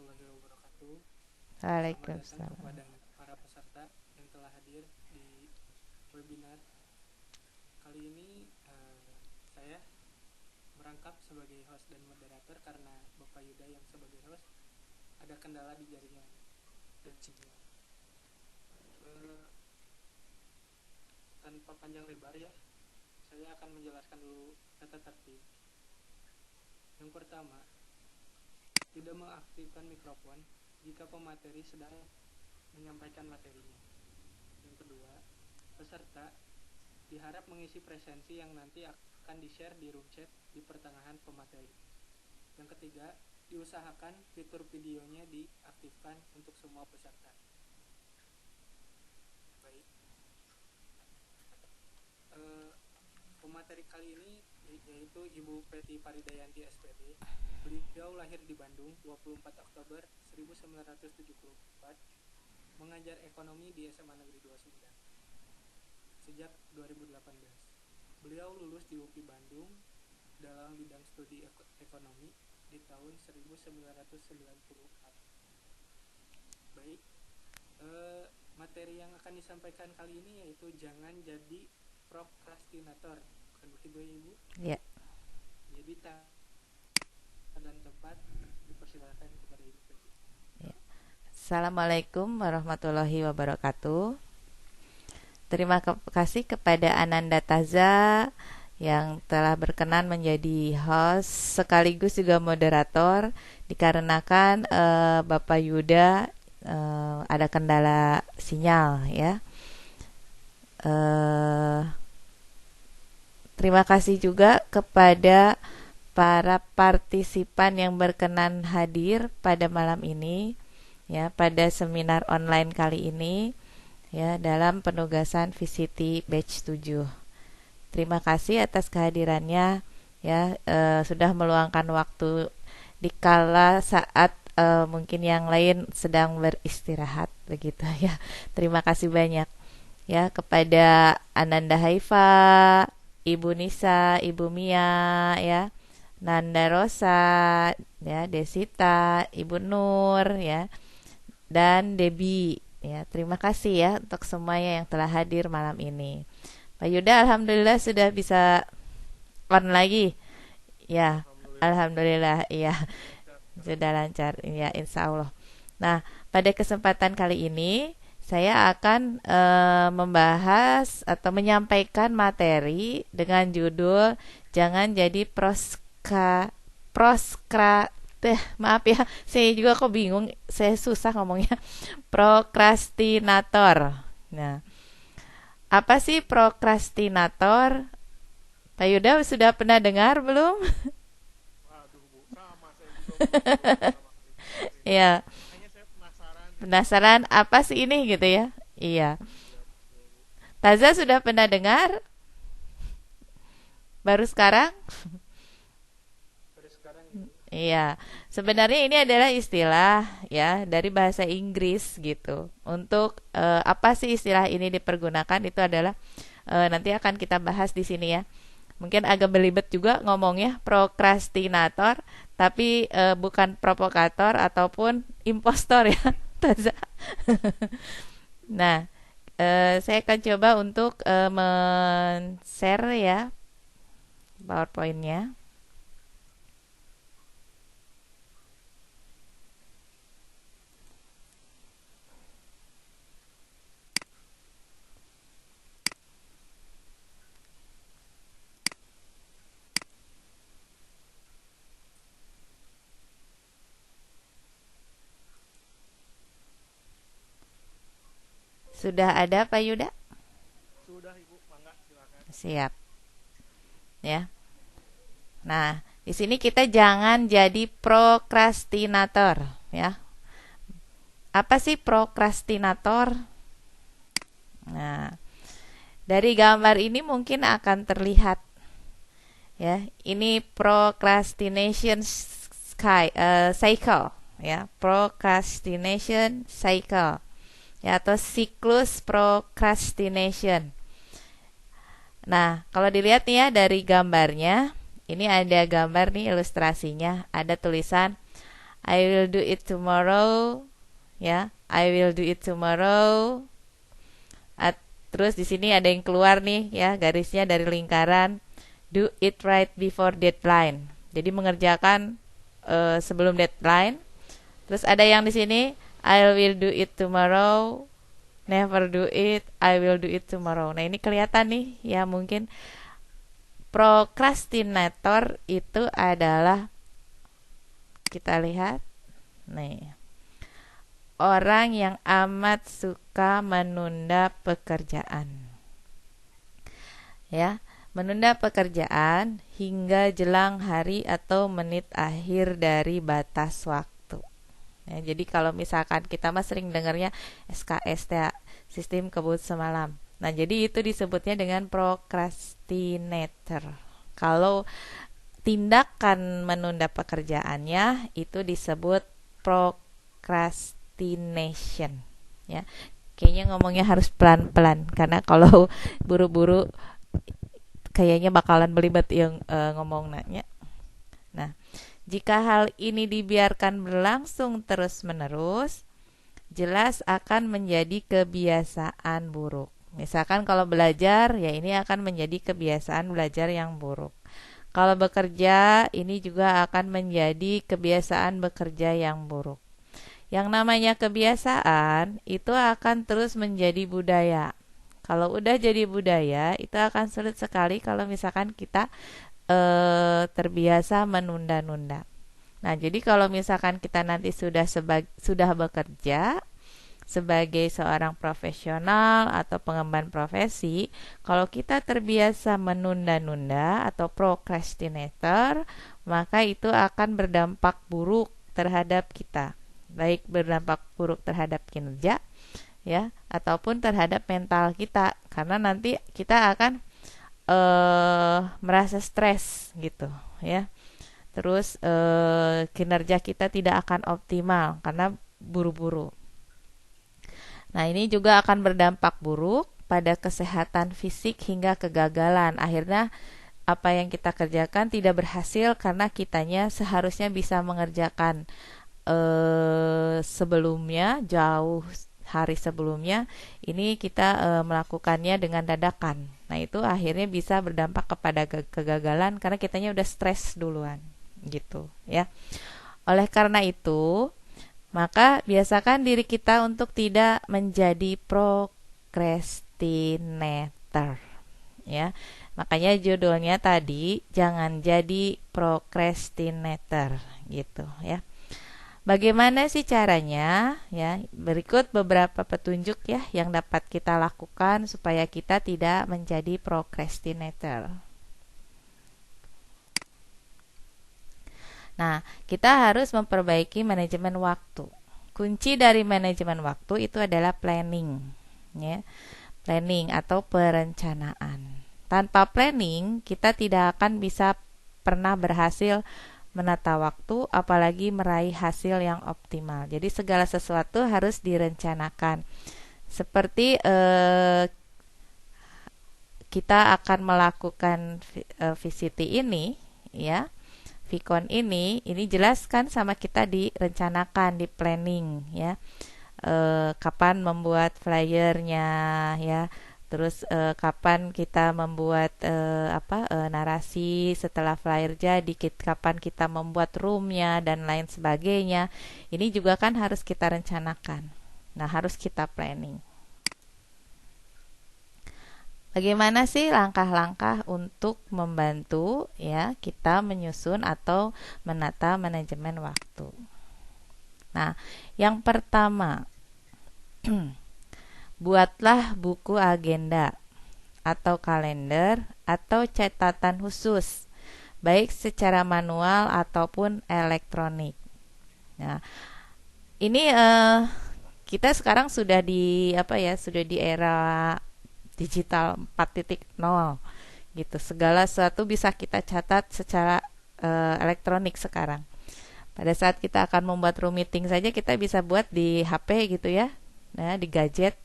warahmatullahi wabarakatuh. Selamat datang Waalaikumsalam. kepada para peserta yang telah hadir di webinar kali ini. Saya merangkap sebagai host dan moderator karena Bapak Yuda yang sebagai host ada kendala di jaringan dan sinyal. Tanpa panjang lebar ya, saya akan menjelaskan dulu tata tertib. Yang pertama, tidak mengaktifkan mikrofon jika pemateri sedang menyampaikan materinya. Yang kedua, peserta diharap mengisi presensi yang nanti akan di-share di room chat di pertengahan pemateri. Yang ketiga, diusahakan fitur videonya diaktifkan untuk semua peserta. Baik. Pemateri kali ini yaitu Ibu Peti Paridayanti SPD. Beliau lahir di Bandung 24 Oktober 1974, mengajar ekonomi di SMA Negeri 29 sejak 2018. Beliau lulus di UPI Bandung dalam bidang studi ekonomi di tahun 1994. Baik, materi yang akan disampaikan kali ini yaitu jangan jadi prokrastinator. Bukan begitu ya Ibu? Ya. Jadi dan tempat dipersilakan kepada Ibu Peti. Ya. Assalamualaikum warahmatullahi wabarakatuh. Terima kasih kepada Ananda Taza yang telah berkenan menjadi host sekaligus juga moderator, dikarenakan Bapak Yuda ada kendala sinyal ya. Terima kasih juga kepada para partisipan yang berkenan hadir pada malam ini ya, pada seminar online kali ini ya, dalam penugasan VCT batch 7. Terima kasih atas kehadirannya ya, sudah meluangkan waktu di kala saat mungkin yang lain sedang beristirahat begitu ya. Terima kasih banyak ya kepada Ananda Haifa, Ibu Nisa, Ibu Mia ya, Nanda Rosa, ya, Desita, Ibu Nur, ya, dan Debbie. Ya, terima kasih ya untuk semuanya yang telah hadir malam ini. Pak Yuda, alhamdulillah sudah bisa on lagi. Ya, alhamdulillah, iya, sudah lancar. Ya, insya Allah. Nah, pada kesempatan kali ini saya akan membahas atau menyampaikan materi dengan judul jangan jadi maaf ya, saya juga kok bingung, saya susah ngomongnya. Prokrastinator. Nah, apa sih prokrastinator? Pak Yuda sudah pernah dengar belum? Waduh Bu, sama saya juga Bu, belum pertama kali dengar ini. Ya, Makanya saya penasaran nih Bu. penasaran apa sih ini gitu ya? Iya. Iya betul Bu. Taza sudah pernah dengar? Baru sekarang? Baru sekarang Ibu. Iya, sebenarnya ini adalah istilah ya dari bahasa Inggris gitu. Untuk apa sih istilah ini dipergunakan itu adalah nanti akan kita bahas di sini ya. Mungkin agak belibet juga ngomongnya prokrastinator, tapi bukan provokator ataupun impostor ya, Taza. Nah, saya akan coba untuk men-share ya PowerPoint-nya. Sudah ada Pak Yuda? Sudah Ibu, mangga silakan. Siap ya. Nah, di sini kita jangan jadi prokrastinator ya. Apa sih prokrastinator? Nah, dari gambar ini mungkin akan terlihat ya. Ini procrastination cycle ya, procrastination cycle ya, atau siklus procrastination. Nah, kalau dilihat nih ya dari gambarnya, ini ada gambar nih ilustrasinya, ada tulisan I will do it tomorrow, ya. I will do it tomorrow. Terus di sini ada yang keluar nih ya, garisnya dari lingkaran. Do it right before deadline. Jadi mengerjakan sebelum deadline. Terus ada yang di sini I will do it tomorrow. Never do it. I will do it tomorrow. Nah, ini kelihatan nih ya, mungkin prokrastinator itu adalah, kita lihat nih, orang yang amat suka menunda pekerjaan. Ya, menunda pekerjaan hingga jelang hari atau menit akhir dari batas waktu. Ya, jadi kalau misalkan kita mah sering dengarnya SKS ya, sistem kebut semalam. Nah, jadi itu disebutnya dengan procrastinator. Kalau tindakan menunda pekerjaannya itu disebut procrastination. Ya, kayaknya ngomongnya harus pelan-pelan karena kalau buru-buru kayaknya bakalan belibet yang ngomong nanya. Nah, jika hal ini dibiarkan berlangsung terus-menerus, jelas akan menjadi kebiasaan buruk. Misalkan kalau belajar, ya ini akan menjadi kebiasaan belajar yang buruk. Kalau bekerja, ini juga akan menjadi kebiasaan bekerja yang buruk. Yang namanya kebiasaan itu akan terus menjadi budaya. Kalau udah jadi budaya, itu akan sulit sekali kalau misalkan kita terbiasa menunda-nunda. Nah, jadi kalau misalkan kita nanti sudah bekerja sebagai seorang profesional atau pengemban profesi, kalau kita terbiasa menunda-nunda atau procrastinator, maka itu akan berdampak buruk terhadap kita. Baik berdampak buruk terhadap kinerja ya, ataupun terhadap mental kita, karena nanti kita akan merasa stres gitu ya. Terus kinerja kita tidak akan optimal karena buru-buru. Nah, ini juga akan berdampak buruk pada kesehatan fisik hingga kegagalan. Akhirnya apa yang kita kerjakan tidak berhasil karena kitanya seharusnya bisa mengerjakan sebelumnya, jauh hari sebelumnya. Ini kita melakukannya dengan dadakan. Nah, itu akhirnya bisa berdampak kepada kegagalan karena kitanya udah stres duluan gitu ya. Oleh karena itu, maka biasakan diri kita untuk tidak menjadi procrastinator ya. Makanya judulnya tadi, jangan jadi procrastinator gitu ya. Bagaimana sih caranya ya? Berikut beberapa petunjuk ya yang dapat kita lakukan supaya kita tidak menjadi procrastinator. Nah, kita harus memperbaiki manajemen waktu. Kunci dari manajemen waktu itu adalah planning, ya. Planning atau perencanaan. Tanpa planning, kita tidak akan bisa pernah berhasil menata waktu, apalagi meraih hasil yang optimal. Jadi segala sesuatu harus direncanakan. Seperti kita akan melakukan VCT ini, ya. Vicon ini jelaskan sama kita direncanakan, di planning ya. Kapan membuat flyernya ya, terus kapan kita membuat narasi setelah flyer jadi, kapan kita membuat roomnya dan lain sebagainya. Ini juga kan harus kita rencanakan. Nah, harus kita planning. Bagaimana sih langkah-langkah untuk membantu ya kita menyusun atau menata manajemen waktu? Nah, yang pertama, buatlah buku agenda atau kalender atau catatan khusus, baik secara manual ataupun elektronik. Nah, ini kita sekarang sudah di era digital 4.0 gitu. Segala sesuatu bisa kita catat secara elektronik sekarang. Pada saat kita akan membuat room meeting saja kita bisa buat di HP gitu ya. Nah, di gadget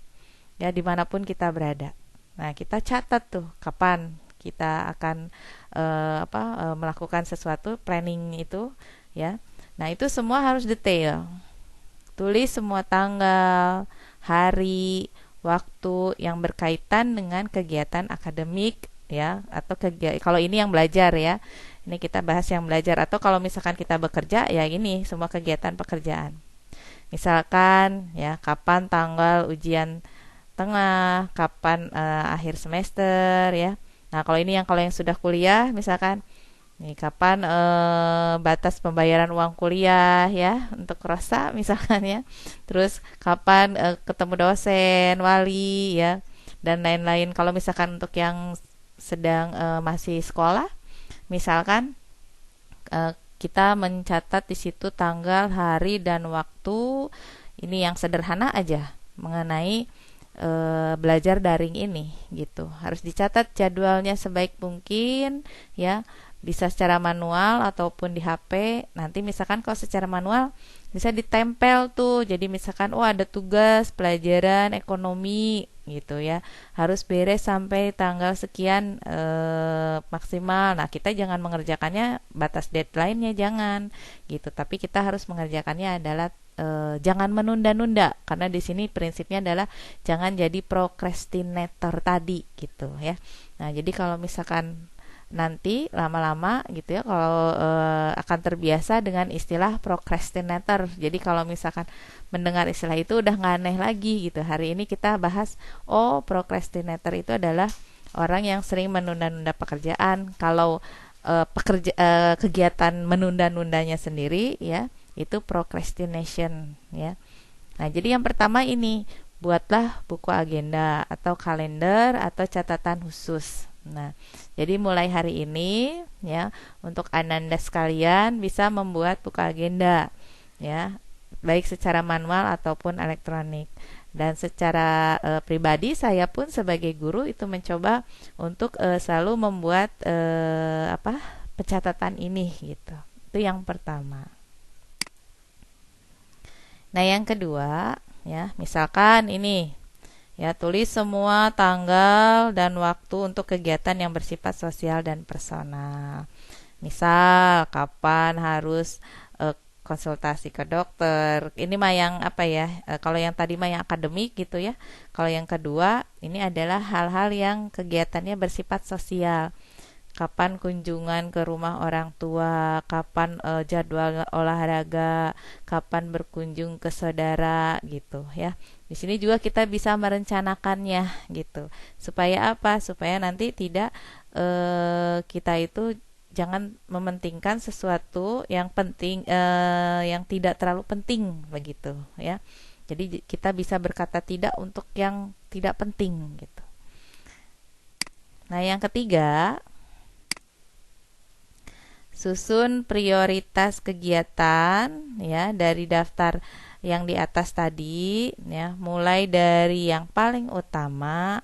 ya, dimanapun kita berada. Nah, kita catat tuh kapan kita akan melakukan sesuatu, planning itu ya. Nah, itu semua harus detail. Tulis semua tanggal, hari, waktu yang berkaitan dengan kegiatan akademik ya, atau kalau ini yang belajar ya. Ini kita bahas yang belajar, atau kalau misalkan kita bekerja ya ini semua kegiatan pekerjaan. Misalkan ya kapan tanggal ujian tengah, kapan akhir semester ya. Nah, kalau yang sudah kuliah misalkan nih kapan batas pembayaran uang kuliah ya untuk Rosa misalkan ya. Terus kapan ketemu dosen, wali ya dan lain-lain. Kalau misalkan untuk yang sedang masih sekolah, misalkan kita mencatat di situ tanggal, hari dan waktu. Ini yang sederhana aja mengenai belajar daring ini gitu. Harus dicatat jadwalnya sebaik mungkin ya. Bisa secara manual ataupun di HP. Nanti misalkan kalau secara manual bisa ditempel tuh. Jadi misalkan ada tugas pelajaran ekonomi gitu ya. Harus beres sampai tanggal sekian maksimal. Nah, kita jangan mengerjakannya batas deadline-nya jangan gitu. Tapi kita harus mengerjakannya adalah jangan menunda-nunda, karena di sini prinsipnya adalah jangan jadi procrastinator tadi gitu ya. Nah, jadi kalau misalkan nanti lama-lama gitu ya, kalau akan terbiasa dengan istilah procrastinator. Jadi kalau misalkan mendengar istilah itu udah nggak aneh lagi gitu. Hari ini kita bahas procrastinator itu adalah orang yang sering menunda-nunda pekerjaan. Kalau kegiatan menunda-nundanya sendiri ya itu procrastination ya. Nah, jadi yang pertama ini buatlah buku agenda atau kalender atau catatan khusus. Nah, jadi mulai hari ini ya untuk Ananda sekalian bisa membuat buku agenda ya, baik secara manual ataupun elektronik. Dan secara pribadi saya pun sebagai guru itu mencoba untuk selalu membuat pencatatan ini gitu. Itu yang pertama. Nah, yang kedua ya, misalkan ini ya, tulis semua tanggal dan waktu untuk kegiatan yang bersifat sosial dan personal. Misal kapan harus konsultasi ke dokter. Ini mah yang kalau yang tadi mah yang akademik gitu ya. Kalau yang kedua ini adalah hal-hal yang kegiatannya bersifat sosial. Kapan kunjungan ke rumah orang tua, kapan jadwal olahraga, kapan berkunjung ke saudara gitu ya. Di sini juga kita bisa merencanakannya gitu. Supaya apa? Supaya nanti tidak kita itu jangan mementingkan sesuatu yang penting yang tidak terlalu penting begitu ya. Jadi kita bisa berkata tidak untuk yang tidak penting gitu. Nah, yang ketiga, susun prioritas kegiatan ya dari daftar yang di atas tadi ya, mulai dari yang paling utama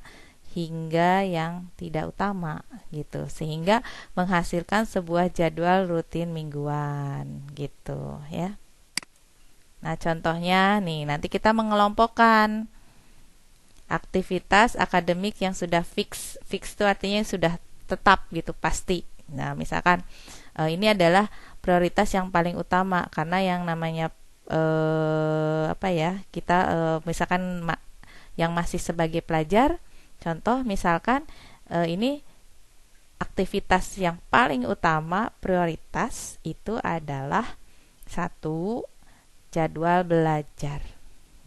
hingga yang tidak utama gitu, sehingga menghasilkan sebuah jadwal rutin mingguan gitu ya. Nah, contohnya nih, nanti kita mengelompokkan aktivitas akademik yang sudah fix itu artinya sudah tetap gitu, pasti. Nah, misalkan ini adalah prioritas yang paling utama, karena yang namanya kita misalkan yang masih sebagai pelajar, contoh misalkan ini aktivitas yang paling utama prioritas itu adalah satu, jadwal belajar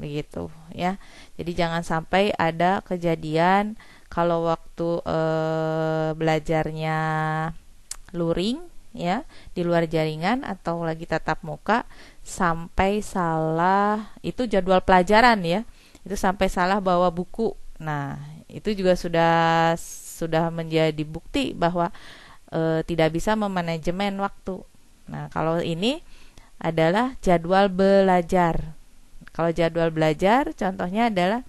begitu ya. Jadi jangan sampai ada kejadian kalau waktu belajarnya luring ya, di luar jaringan atau lagi tatap muka sampai salah, itu jadwal pelajaran ya, itu sampai salah bawa buku. Nah, itu juga sudah menjadi bukti bahwa tidak bisa memanajemen waktu. Nah, kalau ini adalah jadwal belajar. Kalau jadwal belajar contohnya adalah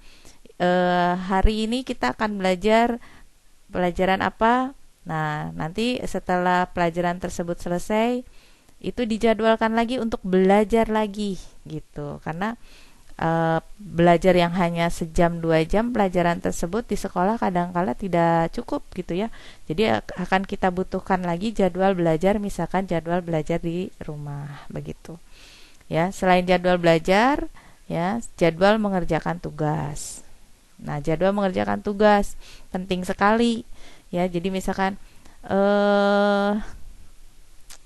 hari ini kita akan belajar pelajaran apa. Nah, nanti setelah pelajaran tersebut selesai, itu dijadwalkan lagi untuk belajar lagi gitu. Karena belajar yang hanya sejam 2 jam, pelajaran tersebut di sekolah kadangkala tidak cukup gitu ya. Jadi akan kita butuhkan lagi jadwal belajar, misalkan jadwal belajar di rumah begitu. Ya, selain jadwal belajar, ya, jadwal mengerjakan tugas. Nah, jadwal mengerjakan tugas penting sekali ya. Jadi misalkan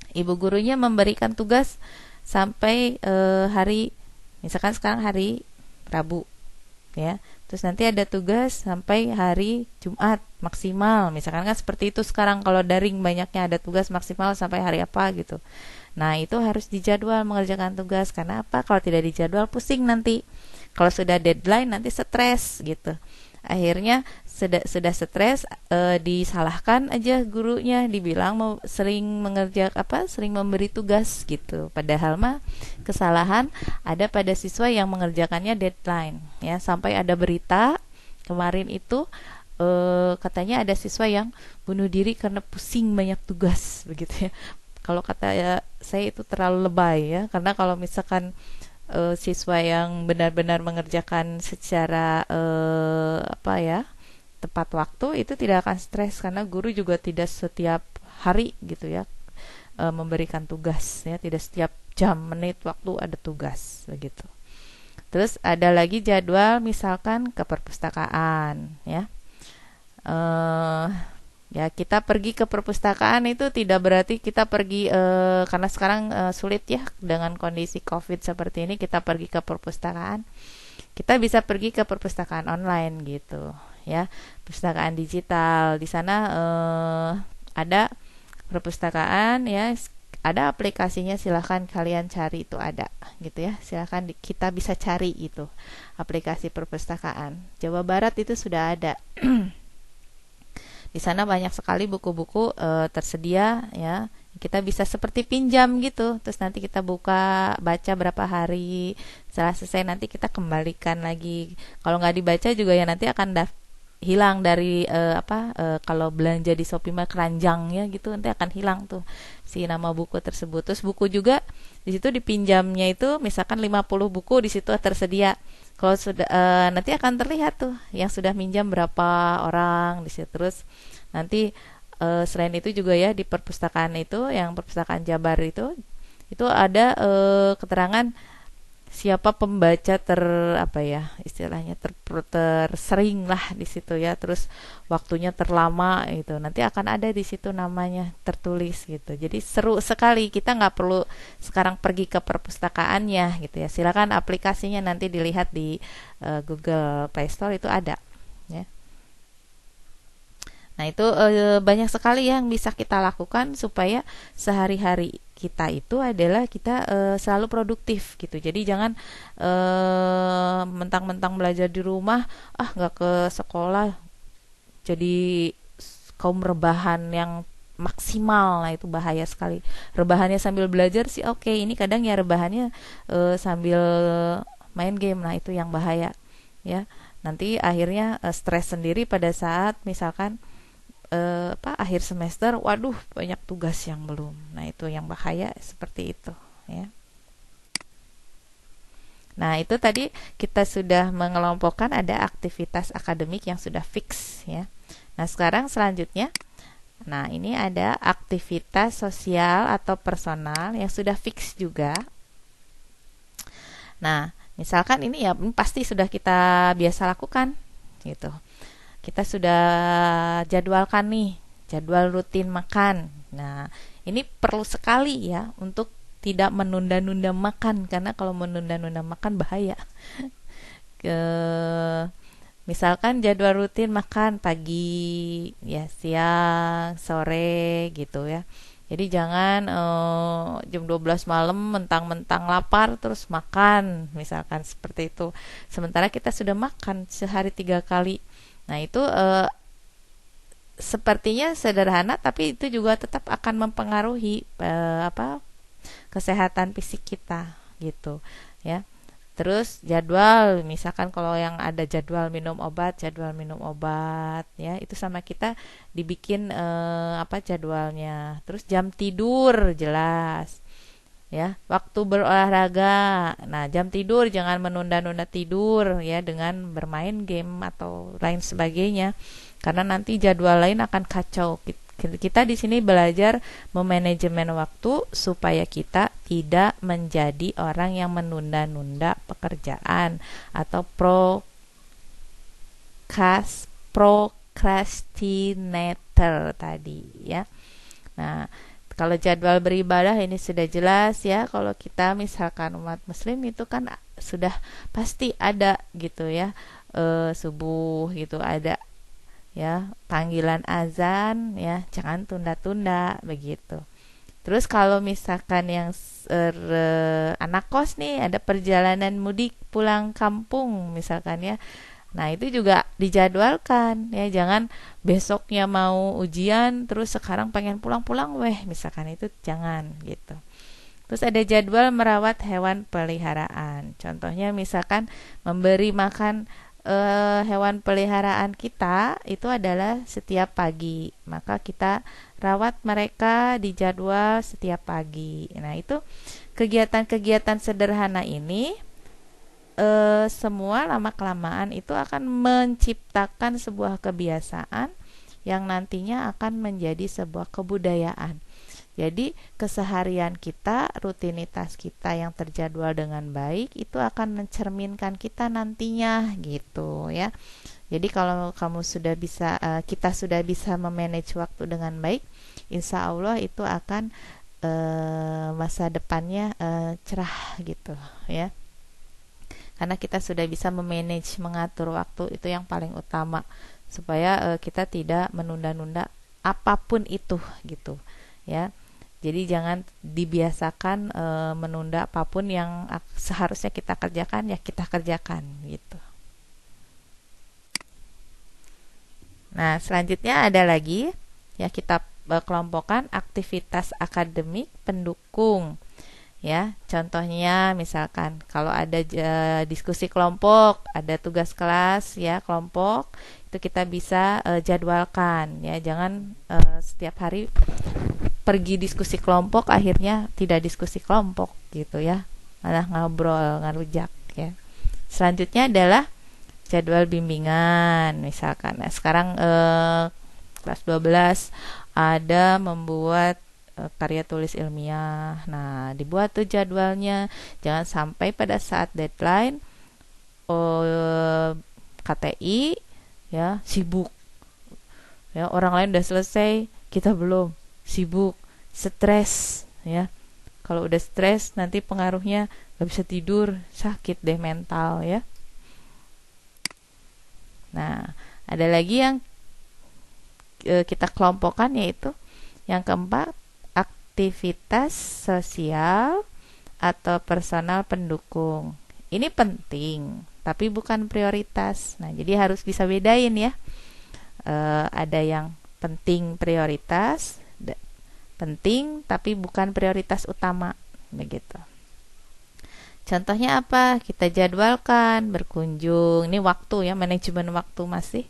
ibu gurunya memberikan tugas sampai hari, misalkan sekarang hari Rabu ya. Terus nanti ada tugas sampai hari Jumat maksimal. Misalkan kan seperti itu sekarang, kalau daring banyaknya ada tugas maksimal sampai hari apa gitu. Nah, itu harus dijadwal mengerjakan tugas. Karena apa? Kalau tidak dijadwal pusing nanti. Kalau sudah deadline nanti stres gitu. Akhirnya sudah stres, disalahkan aja gurunya, dibilang sering sering memberi tugas gitu. Padahal mah kesalahan ada pada siswa yang mengerjakannya deadline ya. Sampai ada berita kemarin itu, katanya ada siswa yang bunuh diri karena pusing banyak tugas begitu ya. Kalau kata saya itu terlalu lebay ya, karena kalau misalkan siswa yang benar-benar mengerjakan secara tepat waktu, itu tidak akan stres, karena guru juga tidak setiap hari gitu ya memberikan tugas ya, tidak setiap jam, menit, waktu ada tugas begitu. Terus ada lagi jadwal misalkan ke perpustakaan ya. Ya, kita pergi ke perpustakaan itu tidak berarti kita pergi karena sekarang sulit ya dengan kondisi COVID seperti ini, kita pergi ke perpustakaan. Kita bisa pergi ke perpustakaan online gitu ya, perpustakaan digital. Di sana ada perpustakaan ya, ada aplikasinya, silahkan kalian cari, itu ada gitu ya. Silahkan kita bisa cari itu aplikasi perpustakaan. Jawa Barat itu sudah ada. Di sana banyak sekali buku-buku tersedia ya. Kita bisa seperti pinjam gitu. Terus nanti kita buka, baca berapa hari. Setelah selesai nanti kita kembalikan lagi. Kalau nggak dibaca juga ya nanti akan hilang dari kalau belanja di Shopee mah keranjangnya gitu, nanti akan hilang tuh si nama buku tersebut. Terus buku juga di situ dipinjamnya itu misalkan 50 buku di situ tersedia. Kalau sudah nanti akan terlihat tuh yang sudah minjam berapa orang di situ. Terus nanti selain itu juga ya, di perpustakaan itu, yang perpustakaan Jabar itu ada keterangan siapa pembaca istilahnya tersering lah di situ ya. Terus waktunya terlama itu nanti akan ada di situ namanya tertulis gitu. Jadi seru sekali, kita nggak perlu sekarang pergi ke perpustakaannya gitu ya. Silakan aplikasinya nanti dilihat di Google Play Store, itu ada ya. Nah, itu banyak sekali yang bisa kita lakukan supaya sehari-hari kita itu adalah kita selalu produktif gitu. Jadi jangan mentang-mentang belajar di rumah, nggak ke sekolah, jadi kaum rebahan yang maksimal. Nah, itu bahaya sekali. Rebahannya sambil belajar sih oke. Ini kadang ya rebahannya sambil main game. Nah, itu yang bahaya ya. Nanti akhirnya stres sendiri pada saat misalkan akhir semester, waduh banyak tugas yang belum. Nah, itu yang bahaya seperti itu ya. Nah, itu tadi kita sudah mengelompokkan ada aktivitas akademik yang sudah fix ya. Nah, sekarang selanjutnya, nah ini ada aktivitas sosial atau personal yang sudah fix juga. Nah, misalkan ini ya pasti sudah kita biasa lakukan gitu. Kita sudah jadwalkan nih, jadwal rutin makan. Nah, ini perlu sekali ya untuk tidak menunda-nunda makan, karena kalau menunda-nunda makan bahaya. Misalkan jadwal rutin makan pagi, ya siang, sore gitu ya. Jadi jangan jam 12 malam mentang-mentang lapar terus makan, misalkan seperti itu. Sementara kita sudah makan sehari 3 kali. Nah, itu sepertinya sederhana, tapi itu juga tetap akan mempengaruhi kesehatan fisik kita gitu ya. Terus jadwal, misalkan kalau yang ada jadwal minum obat ya, itu sama kita dibikin jadwalnya. Terus jam tidur jelas. ya. Waktu berolahraga, nah jam tidur jangan menunda-nunda tidur ya dengan bermain game atau lain sebagainya, karena nanti jadwal lain akan kacau. Kita di sini belajar memanajemen waktu supaya kita tidak menjadi orang yang menunda-nunda pekerjaan atau procrastinator tadi ya. Nah, kalau jadwal beribadah ini sudah jelas ya. Kalau kita misalkan umat muslim itu kan sudah pasti ada gitu ya. Subuh gitu ada ya, panggilan azan ya, jangan tunda-tunda begitu. Terus kalau misalkan yang anak kos nih ada perjalanan mudik pulang kampung misalkan ya. Nah, itu juga dijadwalkan ya, jangan besoknya mau ujian terus sekarang pengen pulang-pulang misalkan, itu jangan gitu. Terus ada jadwal merawat hewan peliharaan. Contohnya misalkan memberi makan hewan peliharaan kita itu adalah setiap pagi. Maka kita rawat mereka di jadwal setiap pagi. Nah, itu kegiatan-kegiatan sederhana ini semua lama-kelamaan itu akan menciptakan sebuah kebiasaan yang nantinya akan menjadi sebuah kebudayaan. Jadi keseharian kita, rutinitas kita yang terjadwal dengan baik itu akan mencerminkan kita nantinya gitu ya. Jadi kalau kamu sudah bisa, kita sudah bisa memanage waktu dengan baik, insya Allah itu akan masa depannya cerah gitu ya. Karena kita sudah bisa memanage, mengatur waktu, itu yang paling utama supaya kita tidak menunda-nunda apapun itu gitu ya. Jadi jangan dibiasakan menunda apapun yang seharusnya kita kerjakan ya kita kerjakan gitu. Nah, selanjutnya ada lagi ya, kita kelompokkan aktivitas akademik pendukung. Ya, contohnya misalkan kalau ada diskusi kelompok, ada tugas kelas ya kelompok, itu kita bisa jadwalkan ya. Jangan setiap hari pergi diskusi kelompok akhirnya tidak diskusi kelompok gitu ya. Malah ngobrol, ngerujak ya. Selanjutnya adalah jadwal bimbingan misalkan. Nah, sekarang kelas 12 ada membuat karya tulis ilmiah. Nah, dibuat tuh jadwalnya. Jangan sampai pada saat deadline KTI ya sibuk. Ya, orang lain udah selesai, kita belum, sibuk, stres ya. Kalau udah stres nanti pengaruhnya gak bisa tidur, sakit deh mental ya. Nah, ada lagi yang kita kelompokkan, yaitu yang keempat, aktivitas sosial atau personal pendukung. Ini penting, tapi bukan prioritas. Nah, jadi harus bisa bedain ya. Ada yang penting prioritas, penting tapi bukan prioritas utama, begitu. Contohnya apa? Kita jadwalkan berkunjung. Ini waktu ya, manajemen waktu masih.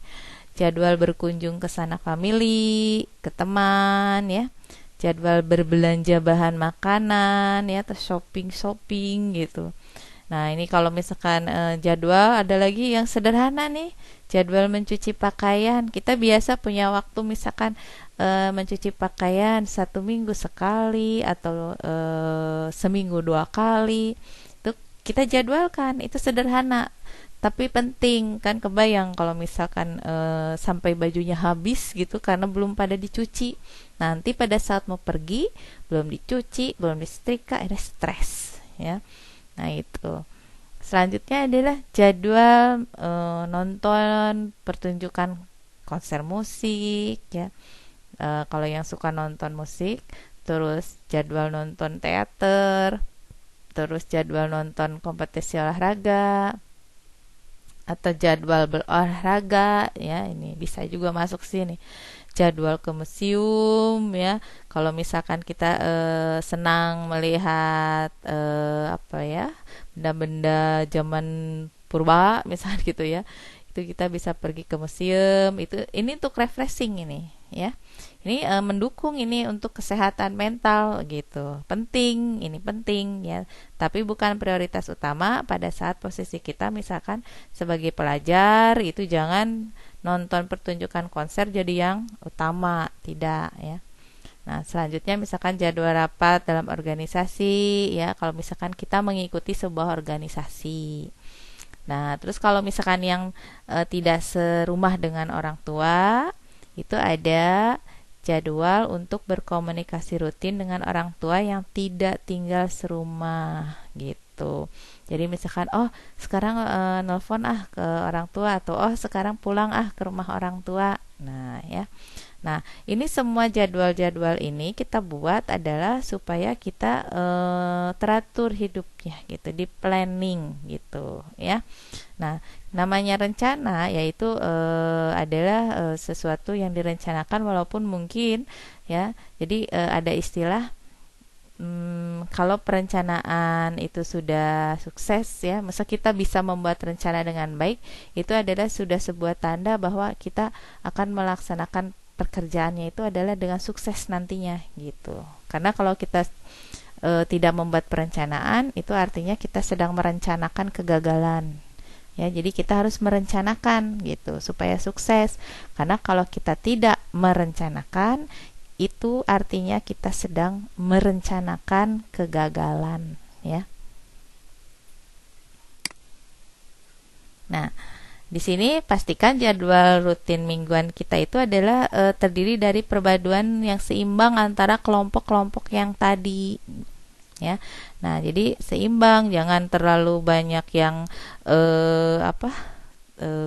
Jadwal berkunjung ke sanak famili, ke teman ya. Jadwal berbelanja bahan makanan ya, atau shopping gitu. Nah, ini kalau misalkan jadwal, ada lagi yang sederhana nih, jadwal mencuci pakaian. Kita biasa punya waktu misalkan mencuci pakaian 1 minggu sekali atau seminggu 2 kali. Itu kita jadwalkan, itu sederhana tapi penting kan. Kebayang kalau misalkan sampai bajunya habis gitu karena belum pada dicuci, nanti pada saat mau pergi belum dicuci, belum disetrika, ada stres ya. Nah, itu selanjutnya adalah jadwal nonton pertunjukan konser musik ya. Kalau yang suka nonton musik, terus jadwal nonton teater, terus jadwal nonton kompetisi olahraga atau jadwal berolahraga ya, ini bisa juga masuk sini. Jadwal ke museum ya, kalau misalkan kita senang melihat apa ya, benda-benda zaman purba misalkan gitu ya, itu kita bisa pergi ke museum. Itu ini untuk refreshing ini ya. Ini mendukung ini untuk kesehatan mental gitu. Penting, ini penting ya. Tapi bukan prioritas utama pada saat posisi kita misalkan sebagai pelajar itu jangan nonton pertunjukan konser jadi yang utama, tidak ya. Nah, selanjutnya misalkan jadwal rapat dalam organisasi ya, kalau misalkan kita mengikuti sebuah organisasi. Nah, terus kalau misalkan yang tidak serumah dengan orang tua, itu ada jadwal untuk berkomunikasi rutin dengan orang tua yang tidak tinggal serumah gitu. Jadi misalkan sekarang nelpon ke orang tua, atau sekarang pulang ke rumah orang tua. Nah, ya. Nah, ini semua jadwal-jadwal ini kita buat adalah supaya kita teratur hidupnya gitu, di planning gitu ya. Nah, namanya rencana yaitu adalah sesuatu yang direncanakan walaupun mungkin ya. Jadi ada istilah kalau perencanaan itu sudah sukses ya, masa kita bisa membuat rencana dengan baik, itu adalah sudah sebuah tanda bahwa kita akan melaksanakan pekerjaannya itu adalah dengan sukses nantinya gitu. Karena kalau kita tidak membuat perencanaan, itu artinya kita sedang merencanakan kegagalan. Ya, jadi kita harus merencanakan gitu supaya sukses. Karena kalau kita tidak merencanakan, itu artinya kita sedang merencanakan kegagalan, ya. Nah, di sini pastikan jadwal rutin mingguan kita itu adalah terdiri dari perpaduan yang seimbang antara kelompok-kelompok yang tadi ya. Nah, jadi seimbang, jangan terlalu banyak yang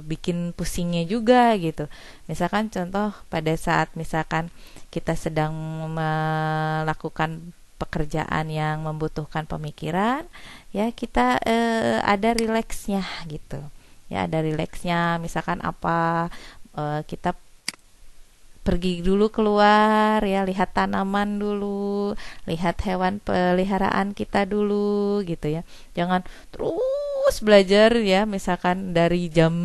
bikin pusingnya juga gitu. Misalkan contoh pada saat misalkan kita sedang melakukan pekerjaan yang membutuhkan pemikiran, ya kita ada rileksnya gitu. Ya, ada rileksnya, misalkan kita pergi dulu keluar ya, lihat tanaman dulu, lihat hewan peliharaan kita dulu gitu ya. Jangan terus belajar ya, misalkan dari jam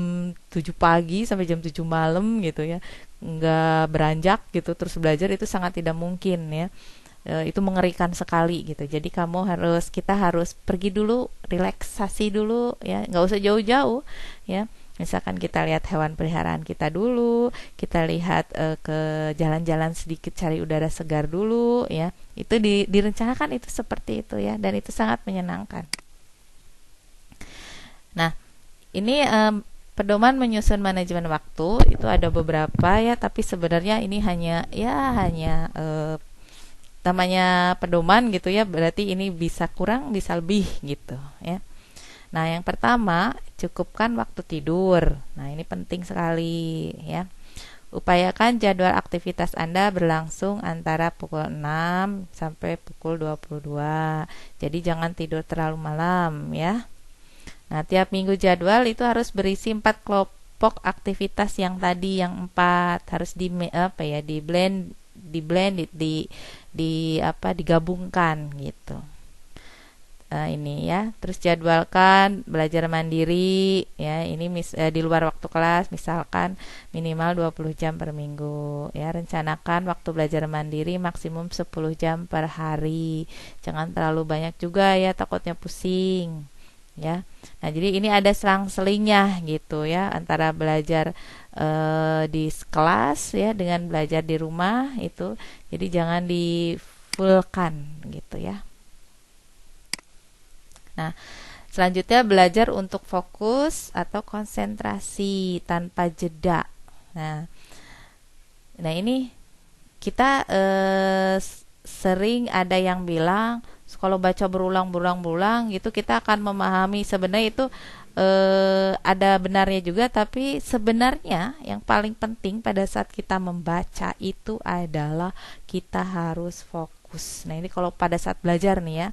7 pagi sampai jam 7 malam gitu ya. Nggak beranjak gitu terus belajar, itu sangat tidak mungkin ya. Itu mengerikan sekali gitu. Jadi kita harus pergi dulu, relaksasi dulu ya, nggak usah jauh-jauh ya. Misalkan kita lihat hewan peliharaan kita dulu, kita lihat ke jalan-jalan sedikit, cari udara segar dulu ya. Itu direncanakan itu seperti itu ya, dan itu sangat menyenangkan. Nah, ini pedoman menyusun manajemen waktu itu ada beberapa ya, tapi sebenarnya ini hanya namanya pedoman gitu ya, berarti ini bisa kurang bisa lebih gitu ya. Nah, yang pertama, cukupkan waktu tidur. Nah, ini penting sekali ya. Upayakan jadwal aktivitas Anda berlangsung antara pukul 6 sampai pukul 22. Jadi jangan tidur terlalu malam ya. Nah, tiap minggu jadwal itu harus berisi 4 kelompok aktivitas yang tadi, yang 4 harus digabungkan gitu. Ini ya, terus jadwalkan belajar mandiri ya, ini di luar waktu kelas, misalkan minimal 20 jam per minggu ya. Rencanakan waktu belajar mandiri maksimum 10 jam per hari, jangan terlalu banyak juga ya, takutnya pusing ya. Nah, jadi ini ada selang-selingnya gitu ya, antara belajar di kelas ya dengan belajar di rumah itu, jadi jangan di fullkan gitu ya. Nah, selanjutnya belajar untuk fokus atau konsentrasi tanpa jeda. Nah ini kita sering ada yang bilang kalau baca berulang-ulang gitu kita akan memahami. Sebenarnya itu ada benarnya juga, tapi sebenarnya yang paling penting pada saat kita membaca itu adalah kita harus fokus. Nah, ini kalau pada saat belajar nih ya,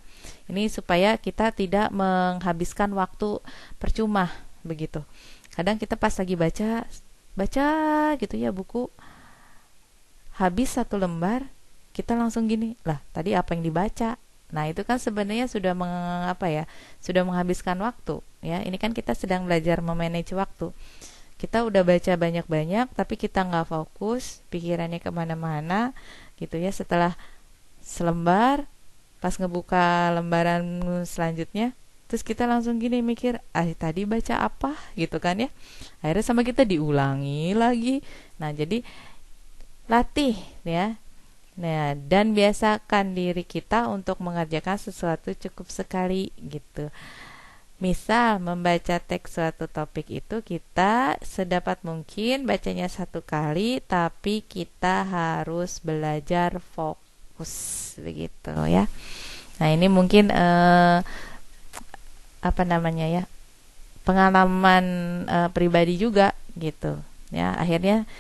ini supaya kita tidak menghabiskan waktu percuma begitu. Kadang kita pas lagi baca gitu ya buku, habis 1 lembar kita langsung gini, lah tadi apa yang dibaca? Nah, itu kan sebenarnya sudah sudah menghabiskan waktu ya. Ini kan kita sedang belajar memanage waktu. kita udah baca banyak-banyak tapi kita nggak fokus, pikirannya kemana-mana gitu ya. Setelah selembar, pas ngebuka lembaran selanjutnya, terus kita langsung gini mikir, tadi baca apa gitu kan ya. Akhirnya sama kita diulangi lagi. Nah, jadi latih ya. Nah, dan biasakan diri kita untuk mengerjakan sesuatu cukup sekali gitu. Misal membaca teks suatu topik itu kita sedapat mungkin bacanya 1 kali, tapi kita harus belajar fokus begitu ya. Nah, ini mungkin apa namanya ya, pengalaman pribadi juga gitu ya. Akhirnya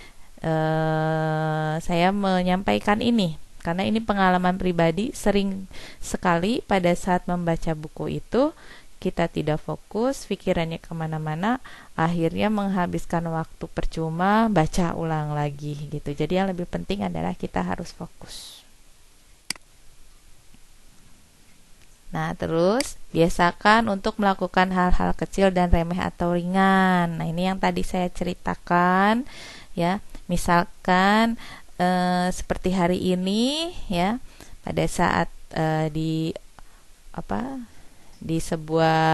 saya menyampaikan ini karena ini pengalaman pribadi. Sering sekali pada saat membaca buku itu kita tidak fokus, pikirannya kemana-mana, akhirnya menghabiskan waktu percuma, baca ulang lagi gitu. Jadi yang lebih penting adalah kita harus fokus. Nah, terus biasakan untuk melakukan hal-hal kecil dan remeh atau ringan. Nah, ini yang tadi saya ceritakan ya. Misalkan seperti hari ini ya, pada saat di sebuah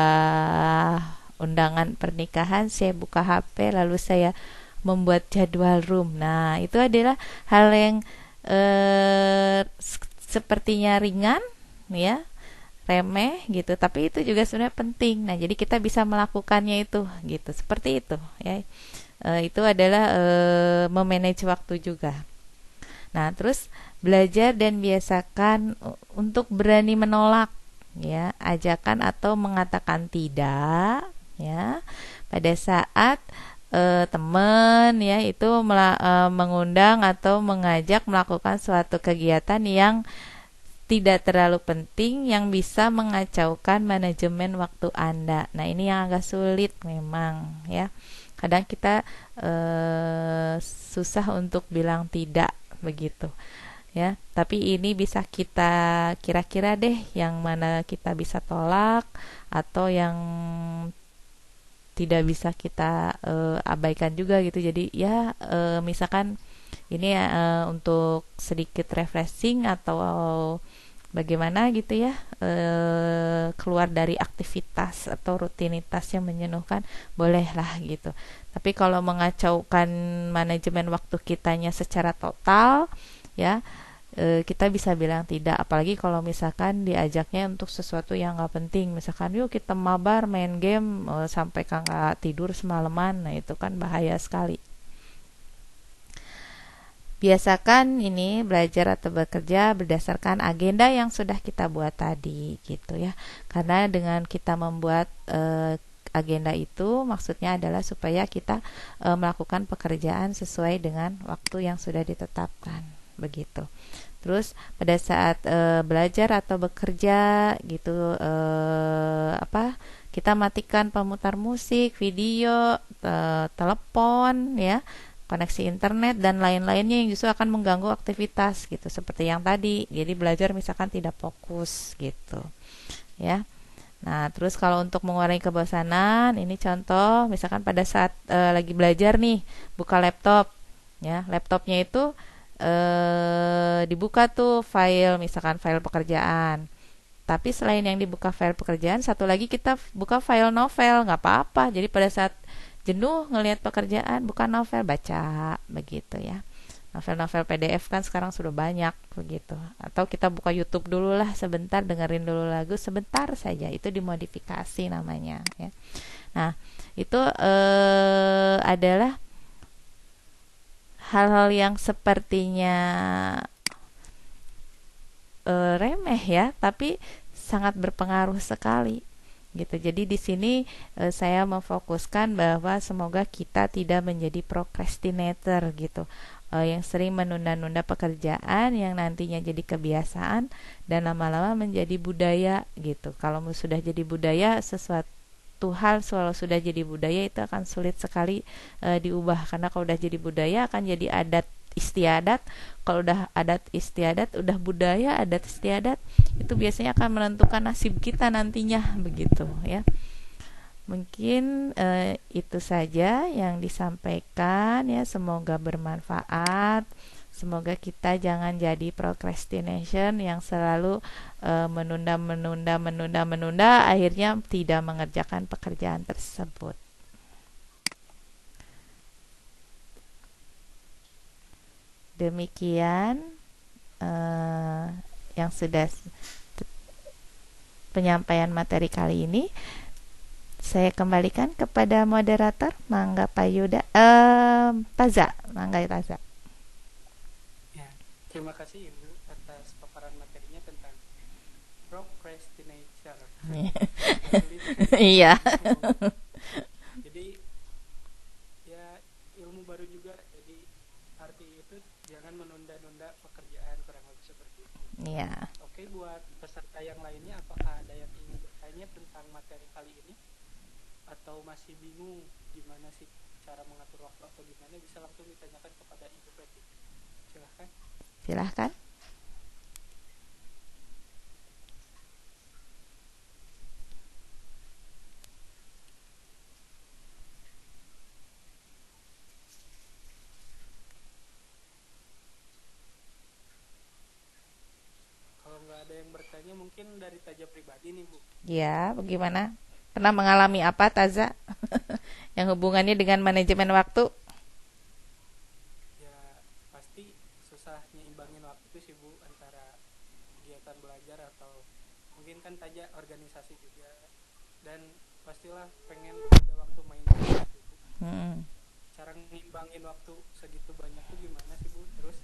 undangan pernikahan, saya buka HP lalu saya membuat jadwal room. Nah, itu adalah hal yang sepertinya ringan ya, remeh gitu, tapi itu juga sebenarnya penting. Nah, jadi kita bisa melakukannya itu gitu, seperti itu ya. Itu adalah memanage waktu juga. Nah, terus belajar dan biasakan untuk berani menolak ya ajakan atau mengatakan tidak ya pada saat teman ya itu mengundang atau mengajak melakukan suatu kegiatan yang tidak terlalu penting yang bisa mengacaukan manajemen waktu Anda. Nah, ini yang agak sulit memang ya. Kadang kita susah untuk bilang tidak begitu ya. Tapi ini bisa kita kira-kira deh yang mana kita bisa tolak atau yang tidak bisa kita abaikan juga gitu. Jadi ya misalkan ini untuk sedikit refreshing atau bagaimana gitu ya, keluar dari aktivitas atau rutinitas yang menyenuhkan, bolehlah gitu. Tapi kalau mengacaukan manajemen waktu kitanya secara total ya, kita bisa bilang tidak. Apalagi kalau misalkan diajaknya untuk sesuatu yang gak penting, misalkan yuk kita mabar main game sampai kagak tidur semalaman. Nah, itu kan bahaya sekali. Biasakan ini belajar atau bekerja berdasarkan agenda yang sudah kita buat tadi gitu ya. Karena dengan kita membuat agenda itu maksudnya adalah supaya kita melakukan pekerjaan sesuai dengan waktu yang sudah ditetapkan begitu. Terus pada saat belajar atau bekerja gitu kita matikan pemutar musik, video, telepon ya, koneksi internet dan lain-lainnya yang justru akan mengganggu aktivitas gitu, seperti yang tadi. Jadi belajar misalkan tidak fokus gitu ya. Nah, terus kalau untuk mengurangi kebosanan, ini contoh misalkan pada saat lagi belajar nih, buka laptop ya. Laptopnya itu dibuka tuh file, misalkan file pekerjaan. Tapi selain yang dibuka file pekerjaan, satu lagi kita buka file novel, nggak apa-apa. Jadi pada saat jenuh ngelihat pekerjaan, bukan novel, baca begitu ya. Novel-novel PDF kan sekarang sudah banyak begitu. Atau kita buka YouTube dulu lah sebentar, dengerin dulu lagu sebentar saja, itu dimodifikasi namanya ya. Nah, itu adalah hal-hal yang sepertinya remeh ya, tapi sangat berpengaruh sekali gitu. Jadi di sini saya memfokuskan bahwa semoga kita tidak menjadi procrastinator gitu, yang sering menunda-nunda pekerjaan yang nantinya jadi kebiasaan dan lama-lama menjadi budaya gitu. Kalau sudah jadi budaya, sesuatu hal selalu sudah jadi budaya itu akan sulit sekali diubah, karena kalau udah jadi budaya akan jadi adat istiadat. Kalau udah adat istiadat, udah budaya adat istiadat, itu biasanya akan menentukan nasib kita nantinya begitu ya. Mungkin itu saja yang disampaikan ya, semoga bermanfaat. Semoga kita jangan jadi procrastination yang selalu menunda, akhirnya tidak mengerjakan pekerjaan tersebut. Demikian yang sudah penyampaian materi kali ini. Saya kembalikan kepada moderator, Mangga Pak Yuda, Taza, Mangga Taza. Ya, terima kasih Ibu atas paparan materinya tentang procrastinator. Iya. Jadi ya ilmu baru juga. Jadi arti itu jangan menunda-nunda pekerjaan, kurang lebih seperti itu. Iya. Oke, buat peserta yang lainnya, apakah ada yang ingin bertanya tentang materi kali ini? Atau masih bingung gimana sih cara mengatur waktu atau gimana, bisa langsung ditanyakan kepada Ibu Peti. Silahkan. Silahkan. Kalau nggak ada yang bertanya, mungkin dari Taja pribadi nih Bu. Ya, bagaimana? Pernah mengalami apa, Taza? Yang hubungannya dengan manajemen waktu? Ya pasti susah nyimbangin waktu itu sih Bu, antara kegiatan belajar atau mungkin kan Taja organisasi juga, dan pastilah pengen ada waktu main juga gitu Bu. Cara ngimbangin waktu segitu banyak tuh gimana sih Bu? Terus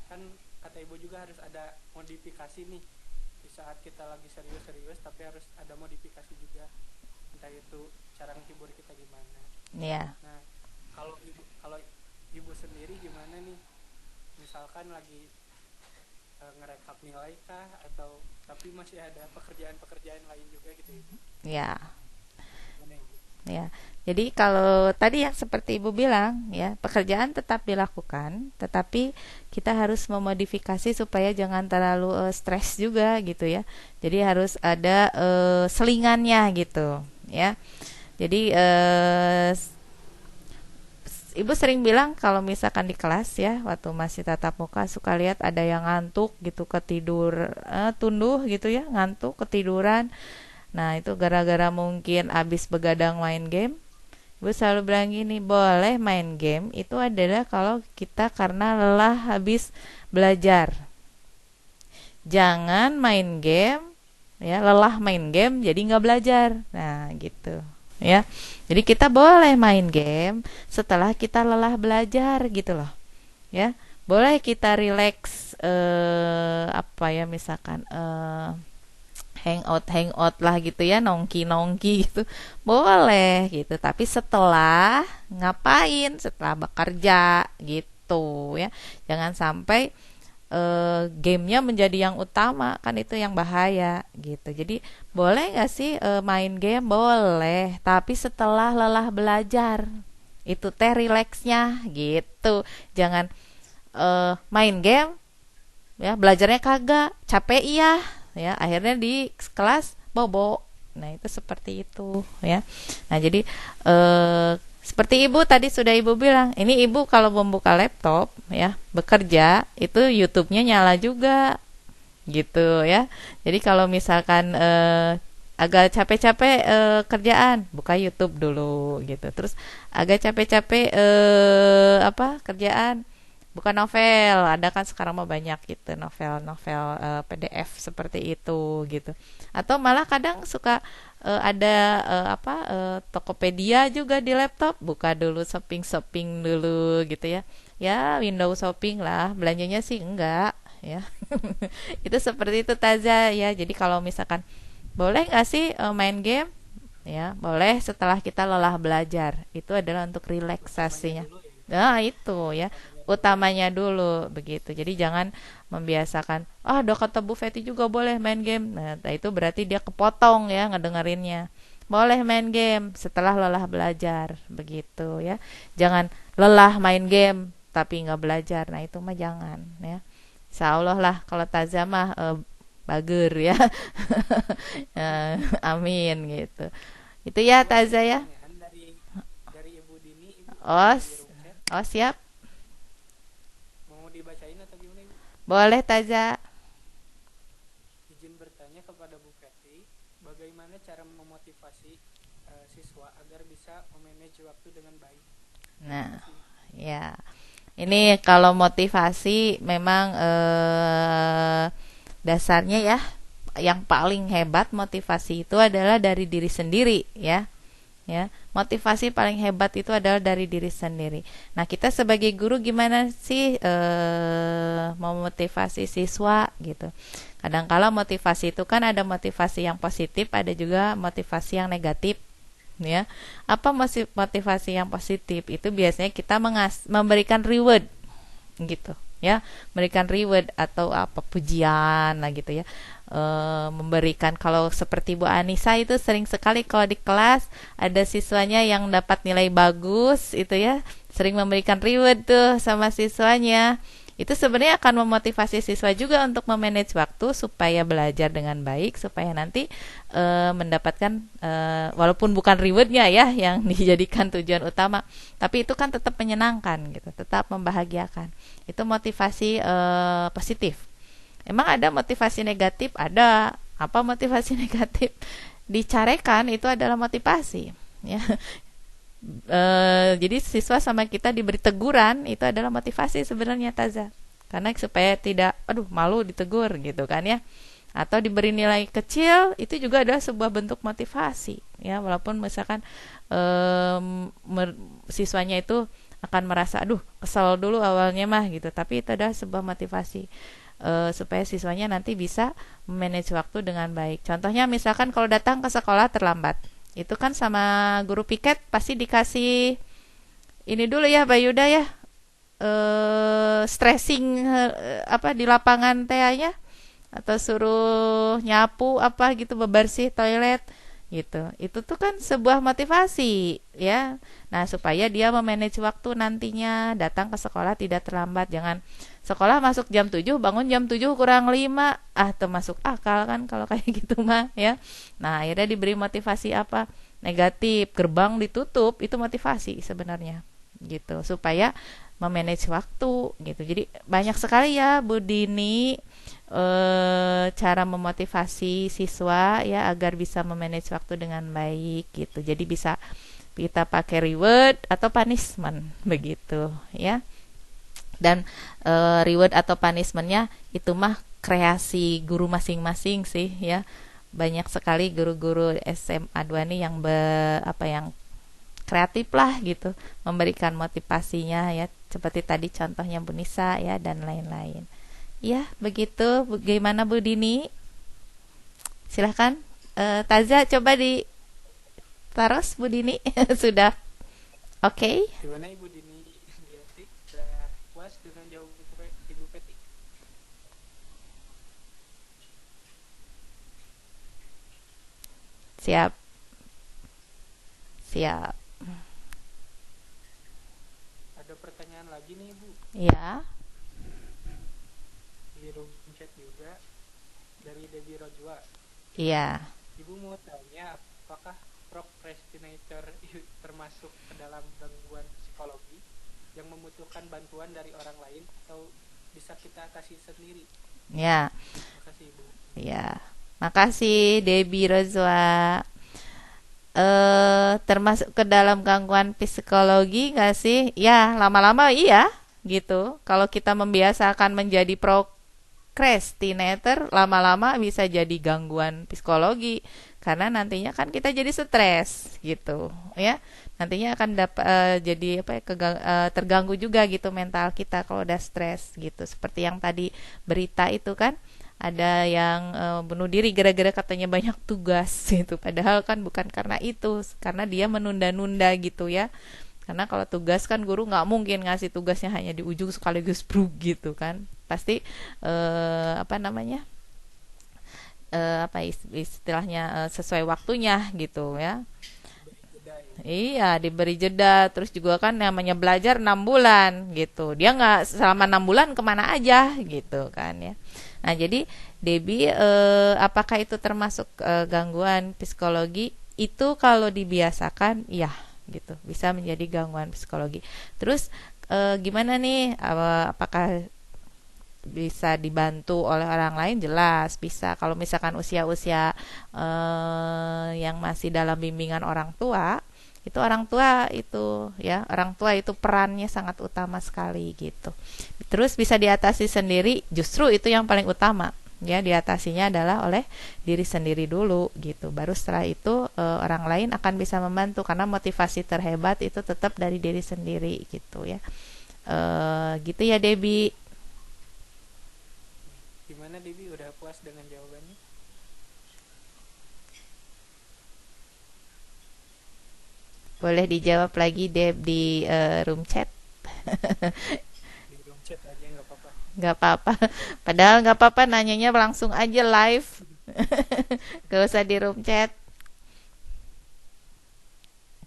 kan kata Ibu juga harus ada modifikasi nih di saat kita lagi serius-serius, tapi harus ada modifikasi juga, entah itu cara menghibur kita gimana. Iya. Nah, kalau ibu sendiri gimana nih? Misalkan lagi ngerekap nilai kah, atau tapi masih ada pekerjaan-pekerjaan lain juga gitu Ibu? Ya. Gimana Ibu? Ya. Jadi kalau tadi yang seperti Ibu bilang ya, pekerjaan tetap dilakukan, tetapi kita harus memodifikasi supaya jangan terlalu stres juga gitu ya. Jadi harus ada selingannya gitu ya. Jadi Ibu sering bilang kalau misalkan di kelas ya, waktu masih tatap muka suka lihat ada yang ngantuk gitu, ketidur tunduh gitu ya, ngantuk, ketiduran. Nah, itu gara-gara mungkin abis begadang main game. Ibu selalu bilang gini, boleh main game itu adalah kalau kita karena lelah habis belajar. Jangan main game ya, lelah main game jadi nggak belajar. Nah, gitu ya. Jadi kita boleh main game setelah kita lelah belajar gitu loh. Ya. Boleh kita relax apa ya, misalkan hangout lah gitu ya, nongki gitu, boleh gitu, tapi setelah ngapain, setelah bekerja gitu ya. Jangan sampai gamenya menjadi yang utama, kan itu yang bahaya gitu. Jadi boleh nggak sih main game, boleh, tapi setelah lelah belajar, itu teh rileksnya gitu. Jangan main game ya, belajarnya kagak, capek ya, akhirnya di kelas bobo. Nah, itu seperti itu ya. Nah, jadi seperti Ibu tadi sudah Ibu bilang, ini Ibu kalau membuka laptop ya, bekerja, itu YouTube-nya nyala juga gitu ya. Jadi kalau misalkan agak capek-capek kerjaan, buka YouTube dulu gitu. Terus agak capek-capek kerjaan, buka novel, ada kan sekarang mah banyak gitu, novel-novel PDF seperti itu gitu. Atau malah kadang suka ada Tokopedia juga di laptop, buka dulu, shopping dulu gitu ya. Ya, window shopping lah, belanjanya sih enggak ya. Itu seperti itu Taza ya. Jadi kalau misalkan boleh nggak sih main game? Ya, boleh setelah kita lelah belajar. Itu adalah untuk relaksasinya. Nah, itu ya, utamanya dulu begitu. Jadi jangan membiasakan, udah kata Bu Feti juga boleh main game. Nah, itu berarti dia kepotong ya ngedengerinnya. Boleh main game setelah lelah belajar, begitu ya. Jangan lelah main game tapi nggak belajar. Nah, itu mah jangan ya. Insya Allah lah kalau Taza mah bager ya. Amin gitu. Itu ya Bu, ada Taza ya. pertanyaan dari Ibu Dini, Ibu Oh, di room chat. siap. Mau dibacain atau gimana, Ibu? Boleh Taza. Izin bertanya kepada Bu Peti, bagaimana cara memotivasi siswa agar bisa memanage waktu dengan baik? Nah, ya. Ini kalau motivasi memang dasarnya ya, yang paling hebat motivasi itu adalah dari diri sendiri ya. Ya, motivasi paling hebat itu adalah dari diri sendiri. Nah, kita sebagai guru gimana sih memotivasi siswa gitu. Kadang-kala motivasi itu kan ada motivasi yang positif, ada juga motivasi yang negatif ya. Apa motivasi yang positif? Itu biasanya kita memberikan reward gitu ya, memberikan reward atau apa pujian lah gitu ya. Memberikan, kalau seperti Bu Anissa itu sering sekali kalau di kelas ada siswanya yang dapat nilai bagus itu ya, sering memberikan reward tuh sama siswanya. Itu sebenarnya akan memotivasi siswa juga untuk memanage waktu supaya belajar dengan baik, supaya nanti mendapatkan walaupun bukan rewardnya ya yang dijadikan tujuan utama, tapi itu kan tetap menyenangkan gitu, tetap membahagiakan. Itu motivasi positif. Emang ada motivasi negatif? Ada. Apa motivasi negatif? Dicarekan itu adalah motivasi ya. Jadi siswa sama kita diberi teguran itu adalah motivasi sebenarnya Taza, karena supaya tidak malu ditegur gitu kan ya, atau diberi nilai kecil itu juga adalah sebuah bentuk motivasi ya, walaupun misalkan siswanya itu akan merasa kesel dulu awalnya mah gitu, tapi itu adalah sebuah motivasi supaya siswanya nanti bisa manage waktu dengan baik. Contohnya misalkan kalau datang ke sekolah terlambat, itu kan sama guru piket pasti dikasih ini dulu ya Bayuda ya, stressing di lapangan TA-nya, atau suruh nyapu apa gitu, bebersih toilet gitu. Itu tuh kan sebuah motivasi ya. Nah, supaya dia memanage waktu nantinya, datang ke sekolah tidak terlambat. Jangan sekolah masuk jam 7, bangun jam 7 kurang 5. Termasuk akal kan kalau kayak gitu mah ya. Nah, akhirnya diberi motivasi apa? Negatif, gerbang ditutup, itu motivasi sebenarnya. Gitu, supaya memanage waktu gitu. Jadi banyak sekali ya Bu Dini cara memotivasi siswa ya agar bisa memanage waktu dengan baik gitu. Jadi bisa kita pakai reward atau punishment begitu ya. Dan reward atau punishmentnya itu mah kreasi guru masing-masing sih ya. Banyak sekali guru-guru SMA 2 nih yang yang kreatif lah gitu, memberikan motivasinya ya, seperti tadi contohnya Bu Nisa ya, dan lain-lain. Ya, begitu. Bagaimana Bu Dini? Silahkan Taza coba ditaruh Bu Dini. Sudah oke? Okay? Gimana Ibu Dini? Sudah puas dengan jawaban Ibu Peti? Siap. Siap. Ada pertanyaan lagi nih Ibu. Ya. Di room chat juga dari Debbie Rojwa. Iya. Ibu mau tanya, apakah procrastinator termasuk ke dalam gangguan psikologi yang membutuhkan bantuan dari orang lain atau bisa kita atasi sendiri? Ya. Makasih Ibu. Ya. Makasih Debbie Rojwa. Termasuk ke dalam gangguan psikologi nggak sih? Ya, lama-lama iya gitu. Kalau kita membiasakan menjadi procrastinator, lama-lama bisa jadi gangguan psikologi, karena nantinya kan kita jadi stres gitu ya. Nantinya akan jadi terganggu juga gitu mental kita kalau udah stres gitu. Seperti yang tadi berita itu kan, ada yang bunuh diri gara-gara katanya banyak tugas gitu. Padahal kan bukan karena itu, karena dia menunda-nunda gitu ya. Karena kalau tugas kan guru nggak mungkin ngasih tugasnya hanya di ujung sekaligus bruk gitu kan. Pasti istilahnya sesuai waktunya gitu ya. Iya, diberi jeda. Terus juga kan namanya belajar 6 bulan gitu. Dia nggak selama 6 bulan kemana aja gitu kan ya. Nah, jadi Debbie, apakah itu termasuk gangguan psikologi? itu kalau dibiasakan ya gitu bisa menjadi gangguan psikologi. Terus gimana nih, apakah bisa dibantu oleh orang lain? Jelas bisa. Kalau misalkan usia-usia yang masih dalam bimbingan orang tua, itu orang tua itu perannya sangat utama sekali gitu. Terus bisa diatasi sendiri, justru itu yang paling utama. Ya, diatasinya adalah oleh diri sendiri dulu gitu. Baru setelah itu orang lain akan bisa membantu, karena motivasi terhebat itu tetap dari diri sendiri gitu ya. Gitu ya Debbie. Gimana Debbie, udah puas dengan jawabannya? Boleh dijawab lagi Deb di room chat. Di room chat aja nggak apa-apa. Gak apa-apa. Padahal gak apa-apa, nanyanya langsung aja live. Gak usah di room chat.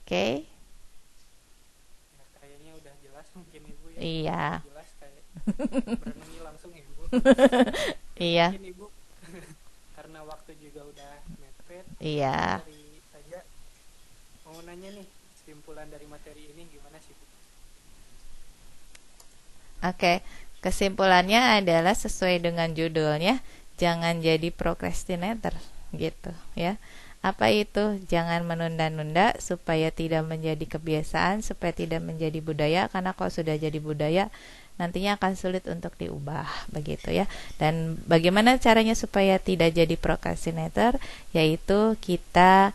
Oke. Ya, kayaknya udah jelas mungkin Ibu ya. Iya. Udah jelas kayak berenangnya langsung Ibu. Iya. Mungkin Ibu karena waktu juga udah mepet. Iya. Dari saja mau nanya nih, kesimpulan dari materi ini gimana sih Bu? Oke. Kesimpulannya adalah sesuai dengan judulnya, jangan jadi procrastinator gitu ya. Apa itu? Jangan menunda-nunda supaya tidak menjadi kebiasaan, supaya tidak menjadi budaya, karena kalau sudah jadi budaya nantinya akan sulit untuk diubah begitu ya. Dan bagaimana caranya supaya tidak jadi procrastinator? Yaitu kita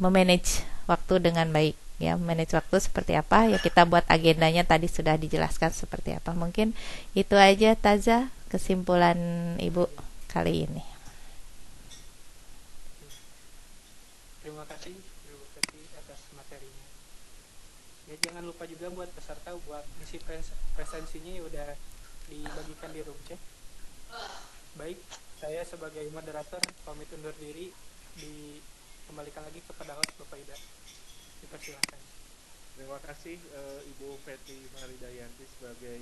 memanage waktu dengan baik ya. Manage waktu seperti apa ya, kita buat agendanya, tadi sudah dijelaskan seperti apa. Mungkin itu aja Taza kesimpulan Ibu kali ini. Terima kasih Ibu Peti atas materinya. Ya jangan lupa juga buat peserta buat isi presensinya ya udah dibagikan di room chat. Baik, saya sebagai moderator pamit undur diri, dikembalikan lagi kepada host Bapak Ida. Dipersilakan. Terima kasih Ibu Peti Maridayanti sebagai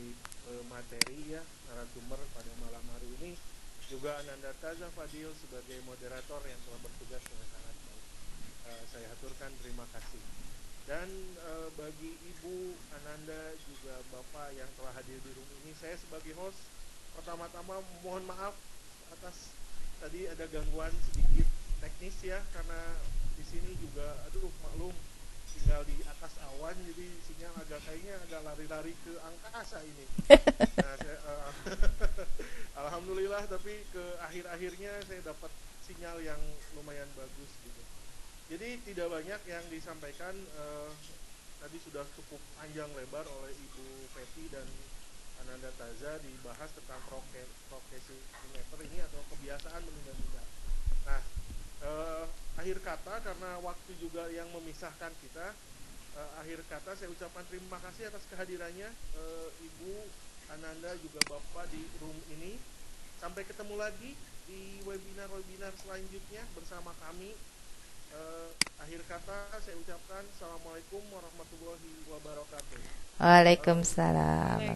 materi ya, narasumber pada malam hari ini. Juga Ananda Taza Fadil sebagai moderator yang telah bertugas dengan sangat baik. Saya haturkan terima kasih. Dan bagi Ibu Ananda juga Bapak yang telah hadir di room ini, saya sebagai host pertama-tama mohon maaf atas tadi ada gangguan sedikit teknis ya, karena di sini juga maklum tinggal di atas awan, jadi sinyal kayaknya agak lari-lari ke angkasa ini. Nah, alhamdulillah, tapi ke akhir-akhirnya saya dapat sinyal yang lumayan bagus gitu. Jadi tidak banyak yang disampaikan, tadi sudah cukup panjang lebar oleh Ibu Peti dan Ananda Taza, dibahas tentang procrastinator ini atau kebiasaan menunda-nunda. Nah, akhir kata, karena waktu juga yang memisahkan kita, akhir kata saya ucapkan terima kasih atas kehadirannya Ibu Ananda juga Bapak di room ini. Sampai ketemu lagi di webinar-webinar selanjutnya bersama kami. Akhir kata saya ucapkan Assalamualaikum warahmatullahi wabarakatuh. Waalaikumsalam.